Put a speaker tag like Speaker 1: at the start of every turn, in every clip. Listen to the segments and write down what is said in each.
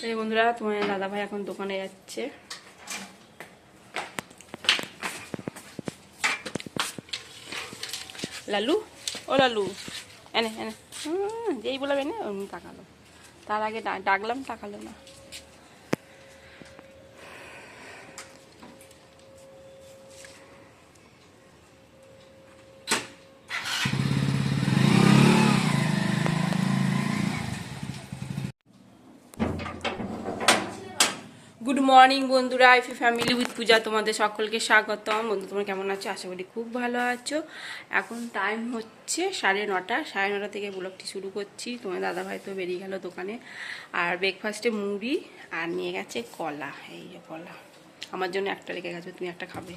Speaker 1: এই বন্ধুরা, তোমার দাদা ভাই এখন দোকানে যাচ্ছে। লালু, ও লালু, এনে এনে, যেই বললাম এনে অমনি তাকালো। তার আগে ডাকলাম, তাকালো না। গুড মর্নিং বন্ধুরা, আইফি ফ্যামিলি উইথ পূজা তোমাদের সকলকে স্বাগতম। বন্ধু, তোমরা কেমন আছো? আশা করি খুব ভালো আছো। এখন টাইম হচ্ছে 9:30। 9:30 থেকে ব্লগটি শুরু করছি। তোমার দাদাভাই তো বেরিয়ে গেল দোকানে। আর ব্রেকফাস্টে মুড়ি আর নিয়ে গেছে কলা। এই যে কলা আমার জন্য একটা রেখে গেছে, তুমি একটা খাবে।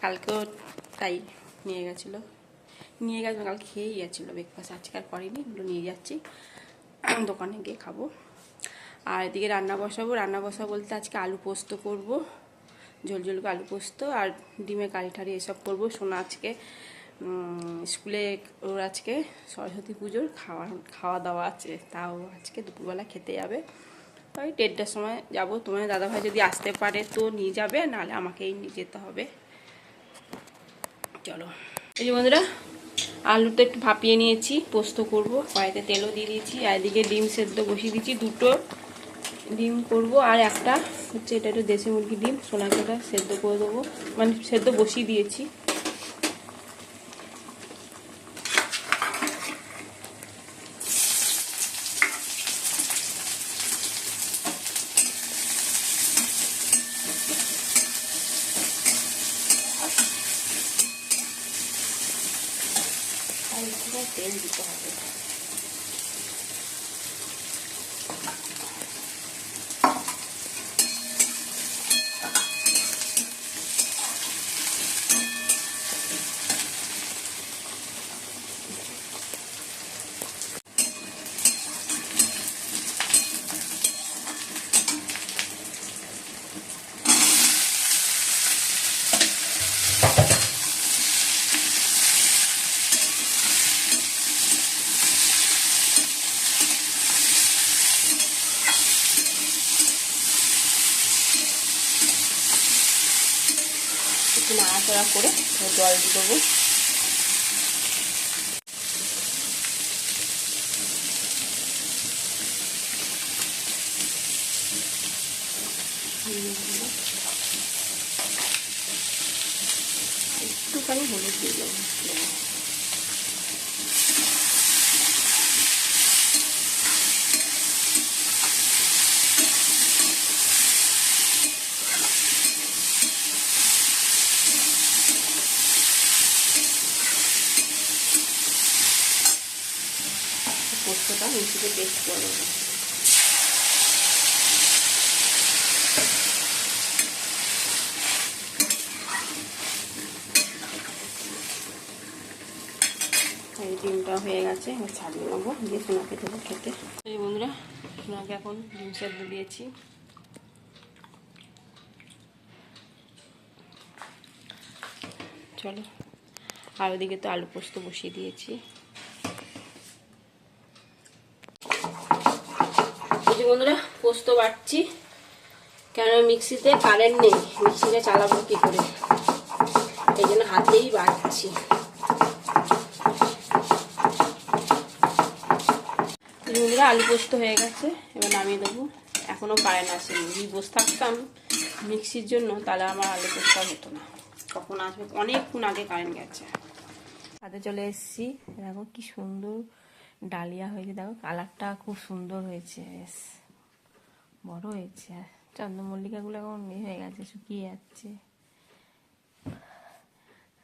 Speaker 1: কালকেও তাই নিয়ে গেছিলো, কালকে খেয়েই গেছিলো ব্রেকফাস্ট। আজকে আর করিনি, এগুলো নিয়ে যাচ্ছি, দোকানে গিয়ে খাবো। আর এদিকে রান্না বসাবো বলতে আজকে আলু পোস্ত করব, ঝোল ঝোল আলু পোস্ত আর ডিমের কারি ঠারি এসব করবো। সোনা আজকে স্কুলে, ওর আজকে সরস্বতী পুজোর খাওয়া দাওয়া আছে, তাও আজকে দুপুরবেলা খেতে যাবে। ওই 1:30টার সময় যাবো। তোমার দাদাভাই যদি আসতে পারে তো নিয়ে যাবে, নাহলে আমাকেই নিয়ে যেতে হবে। চলো। এই যে বন্ধুরা, আলুটা একটু ভাপিয়ে নিয়েছি, পোস্ত করব। কড়াইতে তেলও দিয়ে দিয়েছি, আর এদিকে ডিম সেদ্ধ বসিয়ে দিয়েছি। 2টো ডিম করব, আর একটা হচ্ছে এটা একটু দেশি মুরগি ডিম, সোনাকে ওটা সেদ্ধ করে দেবো, মানে সেদ্ধ বসিয়ে দিয়েছি। আর একটু তেল দিতে হবে। একটু নাড়াচাড়া করে জল দিয়ে দেবো। একটুখানি হলুদ দিয়ে দেবো। পোস্তটা মিশিয়ে পেস্ট করে দেবো। এই ডিমটা হয়ে গেছে, ছাড়িয়ে নেবো, দিয়ে সোনাকে দেবো খেতে। এই বন্ধুরা, সোনাকে এখন ডিম সেদ্ধ দিয়েছি। চলো। আর ওদিকে তো আলু পোস্ত বসিয়ে দিয়েছি। এই যে বন্ধুরা, পোস্ত বাটছি, কেন মিক্সিতে কারেন্ট নেই, মিক্সিতে চালাবো কি করে, এই জন্য হাতেই বাটছি। বন্ধুরা, আলু পোস্ত হয়ে গেছে, এবার নামিয়ে দেবো। এখনো কারেন্ট আসেনি, যদি বসে থাকতাম মিক্সির জন্য তাহলে আমার আলু পোস্ত হতো না। কখন আসবে, অনেকক্ষণ আগে কারেন্ট গেছে। হাতে চলে এসেছি, দেখো কি সুন্দর ডালিয়া হয়েছে, দেখো কালারটা খুব সুন্দর হয়েছে, বেশ বড় হয়েছে। আর চন্দ্রমল্লিকাগুলো এখন হয়ে গেছে, শুকিয়ে যাচ্ছে।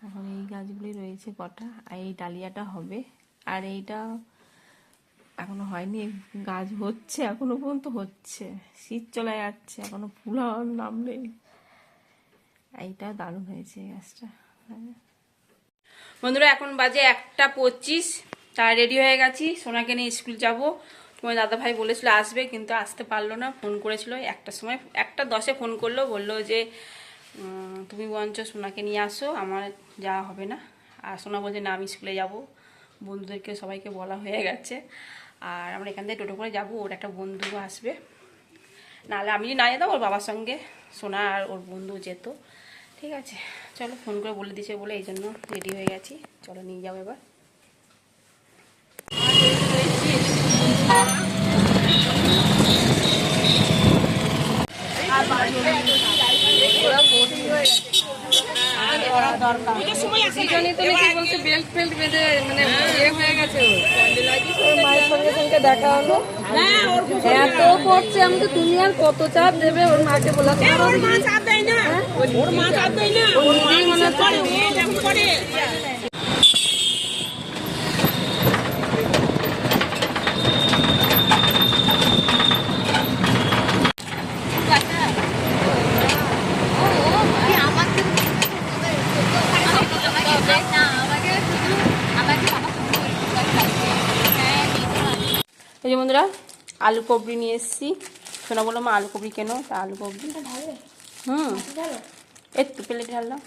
Speaker 1: এখন এই গাছগুলি রয়েছে কটা, আর এই ডালিয়াটা হবে। আর এইটা এখনো হয়নি, গাছ হচ্ছে, এখনো পর্যন্ত হচ্ছে, শীত চলে যাচ্ছে, এখনো ফুল হওয়ার নাম নেই। এইটা দারুণ হয়েছে গাছটা। বন্ধুরা, এখন বাজে 1:25, তাই রেডি হয়ে গেছি, সোনাকে নিয়ে স্কুল যাব। তোমার দাদাভাই বলেছিল আসবে, কিন্তু আসতে পারলো না। ফোন করেছিল 1টার সময়, 1:10 ফোন করলো, বললো যে তুমি বঞ্চ সোনাকে নিয়ে আসো, আমার যাওয়া হবে না। আর সোনা বলছে না, আমি স্কুলে যাব, বন্ধুদেরকে সবাইকে বলা হয়ে গেছে। আর আমরা এখান থেকে টোটো করে যাবো, ওর একটা বন্ধু আসবে, নাহলে আমি না যেতাম, ওর বাবার সঙ্গে সোনা আর ওর বন্ধু যেত। ঠিক আছে, চলো ফোন করে বলে দিছে বলে এই জন্য রেডি হয়ে গেছি। চলো নিয়ে যাবো এবার।
Speaker 2: দেখা হলো এত করছে, আমি তো তুমি আর কত চাপ দেবে। ওর মাকে বলা ওর মা চাপ দেয় না, ওর মা চাপ দেয় না, ওর দিদি মনে করে।
Speaker 1: এই যে বন্ধুরা আলু কবরি নিয়ে এসেছি। শোনা বললো মা আলু কবরি কেন, তা আলু কবরি একটু প্লেটে ঢাললাম।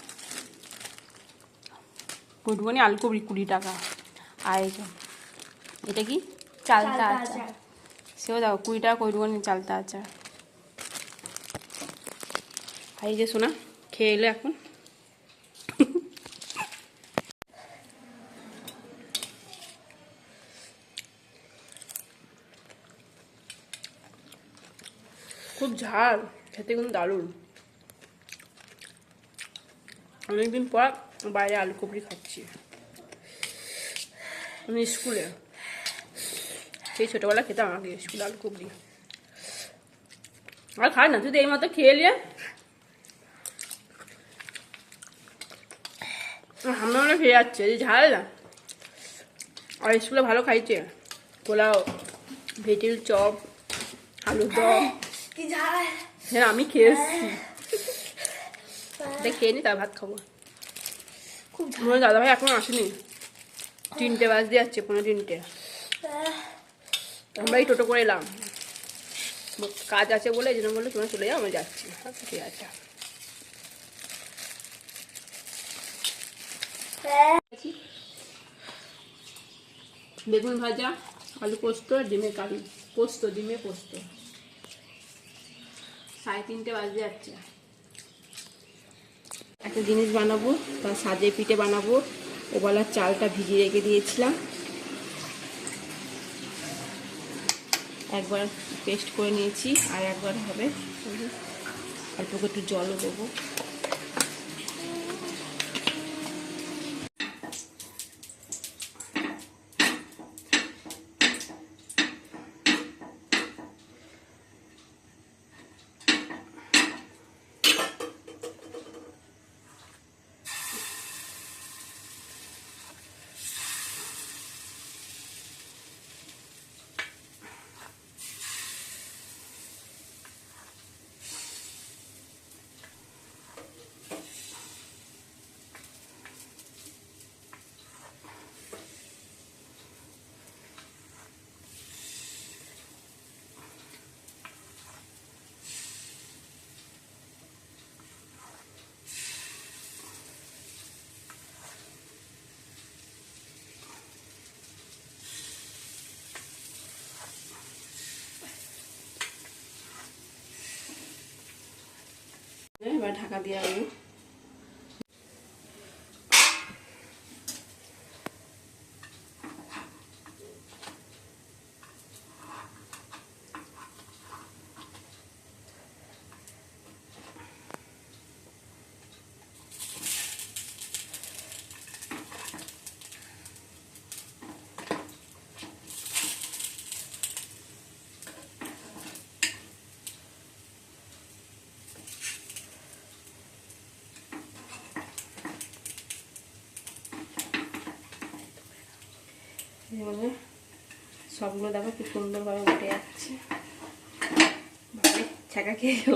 Speaker 1: কুটবনি আলু কবরি 20 টাকা। আর এই যে এটা কি চালতা আচার, সেও দাও 20 টাকা কুটবনি চালতা আচার। আর এই যে শোনা খেয়ে এলো এখন। খুব ঝাল, খেতে কিন্তু দারুণ। অনেকদিন পর বাইরে আলু কবরি খাচ্ছি। আমি স্কুলে সেই ছোটোবেলা খেতাম আগে স্কুলে আলু কবরি। আর খাই না, তুই এই মতো খেয়ে নিয়ে আমরা খেয়ে যাচ্ছে যে ঝাল না। আর স্কুলে ভালো খাইছে, পোলাও, ভেটির চপ, আলুর দম। হ্যাঁ আমি খেয়ে এসছি, খেয়ে নি তার ভাত খাবো। আমার দাদাভাই এখন আসেনি, 3টে বাজতে যাচ্ছে, 3:45। আমরা এই টোটো করে এলাম, কাজ আছে বলে এই জন্য বললো তোমরা চলে যাও, আমরা যাচ্ছি। আচ্ছা ঠিক আছে। বেগুন ভাজা, আলু পোস্ত, ডিমের কারি, পোস্ত, ডিমে পোস্ত। 3:30 বাজতে যাচ্ছে। একটা জিনিস বানাবো, তার সাজে পিঠে বানাবো। ওবেলার চালটা ভিজিয়ে রেখে দিয়েছিলাম, একবার পেস্ট করে নিয়েছি আর একবার হবে। অল্প একটু জলও দেবো। এবার ঢাকা দিয়ে আলু। সবগুলো দেখো কি সুন্দরভাবে উঠে যাচ্ছে, ছ্যাঁকা খেয়ে গেল।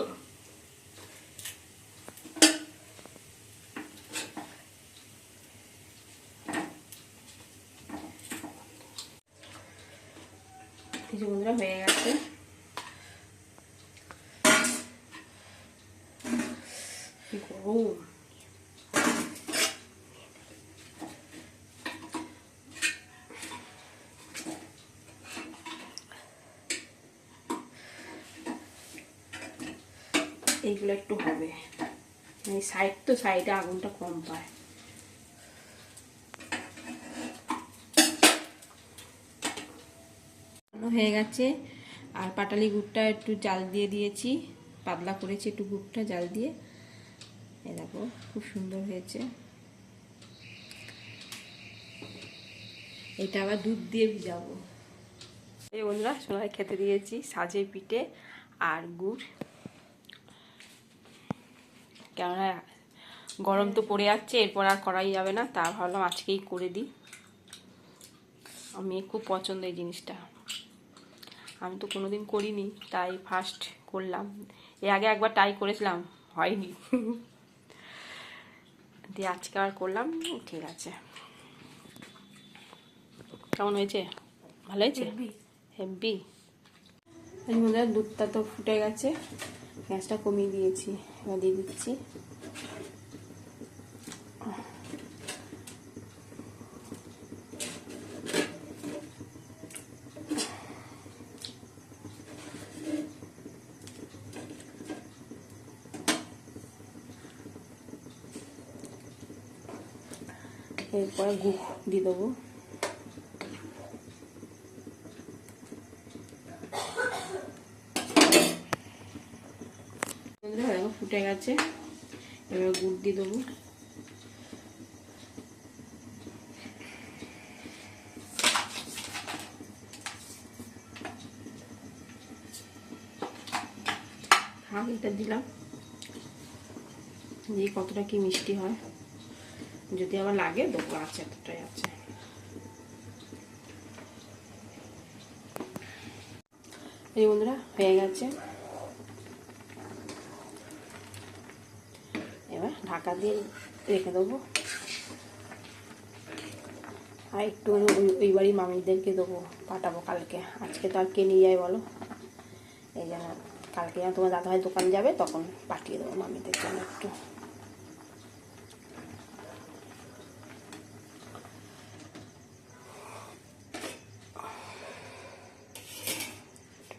Speaker 1: কিছু বন্ধুরা হয়ে গেছে। কি গরম! এইগুলো একটু হবে, এই সাইড তো সাইডে আগুনটা কম পায়। হয়ে গেছে। আর পাটালি গুড়টা একটু জাল দিয়ে দিয়েছি, পাতলা করেছি একটু গুড়টা জাল দিয়ে। এই দেখো খুব সুন্দর হয়েছে। এটা আবার দুধ দিয়ে ভিজাবো। এই বন্ধুরা সোনায় খেতে দিয়েছি সাজে পিঠে আর গুড়। কেননা গরম তো পড়ে যাচ্ছে, এরপর আর করাই যাবে না, তা ভাবলাম আজকেই করে দিই। আমি খুব পছন্দ এই জিনিসটা, আমি তো কোনোদিন করিনি, তাই ফার্স্ট করলাম। এর আগে একবার ট্রাই করেছিলাম, হয়নি, দিয়ে আজকে আর করলাম। ঠিক আছে, কেমন হয়েছে? ভালো হয়েছে? হেভি। এই মধ্যে দুধটা তো ফুটে গেছে, গ্যাসটা কমিয়ে দিয়েছি, এবার দিয়ে দিচ্ছি। এরপর গুড় দিয়ে দেবো। দেখো ফুটে গেছে, এবার গুড় দিয়ে দেবো। এটা দিলাম, দিয়ে কতটা কি মিষ্টি হয়, যদি আবার লাগে দেবো, আছে এতটাই আছে। এই বন্ধুরা হয়ে গেছে, এবার ঢাকা দিয়ে রেখে দেবো। আর একটু ওই বাড়ি মামিদেরকে দেবো, পাঠাবো কালকে। আজকে তো আর কে নিয়ে যায় বলো, এই জন্য কালকে যখন তোমার দাদাভাই দোকান যাবে তখন পাঠিয়ে দেবো মামিদের জন্য একটু।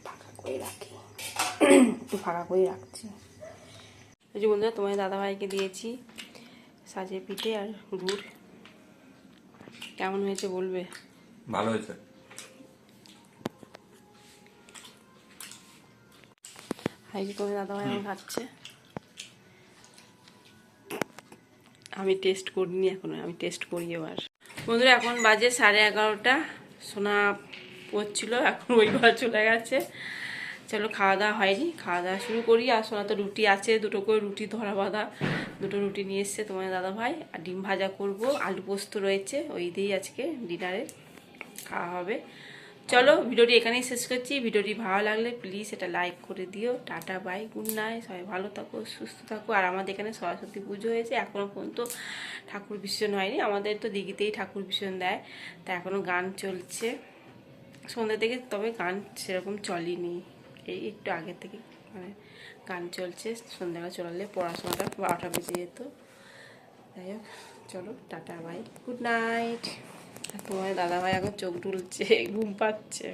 Speaker 1: ফাঁকা করে রাখি, একটু ফাঁকা করে রাখছি। এই যে বন্ধুরা তোমার দাদাভাইকে দিয়েছি সাজে পিঠে আর গুড়। কেমন হয়েছে বলবে?
Speaker 3: ভালো হয়েছে।
Speaker 1: হাই তোমার দাদাভাই এখন খাচ্ছে, আমি টেস্ট করিনি এখনো, আমি টেস্ট করি এবার। বন্ধুরা এখন বাজে 11:30, সোনা পড়ছিল, এখন ওই ঘর চলে গেছে। চলো খাওয়া দাওয়া হয়নি, খাওয়া দাওয়া শুরু করি। আর সোনা তো রুটি আছে, দুটো করে রুটি ধরা বাঁধা, দুটো রুটি নিয়ে এসছে তোমার দাদাভাই। আর ডিম ভাজা করব, আলু পোস্ত রয়েছে, ওই দিয়েই আজকে ডিনারে খাওয়া হবে। চলো ভিডিওটি এখানেই শেষ করছি। ভিডিওটি ভালো লাগলে প্লিজ এটা লাইক করে দিও। টাটা বাই, গুড নাইট, সবাই ভালো থাকো, সুস্থ থাকো। আর আমাদের এখানে সরস্বতী পুজো হয়েছে, এখনও পর্যন্ত ঠাকুর বিসর্জন হয়নি। আমাদের তো দিঘিতেই ঠাকুর বিসর্জন দেয়, তা এখনও গান চলছে সন্ধ্যা থেকে, তবে গান সেরকম চলেনি, এই একটু আগের থেকে মানে গান চলছে। সন্ধ্যাবেলা চলালে পড়াশোনাটা 12টা বেজে যেত। যাই হোক চলো টাটা বাই, গুড নাইট। তোমার দাদাভাই এখন চোখ ঢুলছে, ঘুম পাচ্ছে।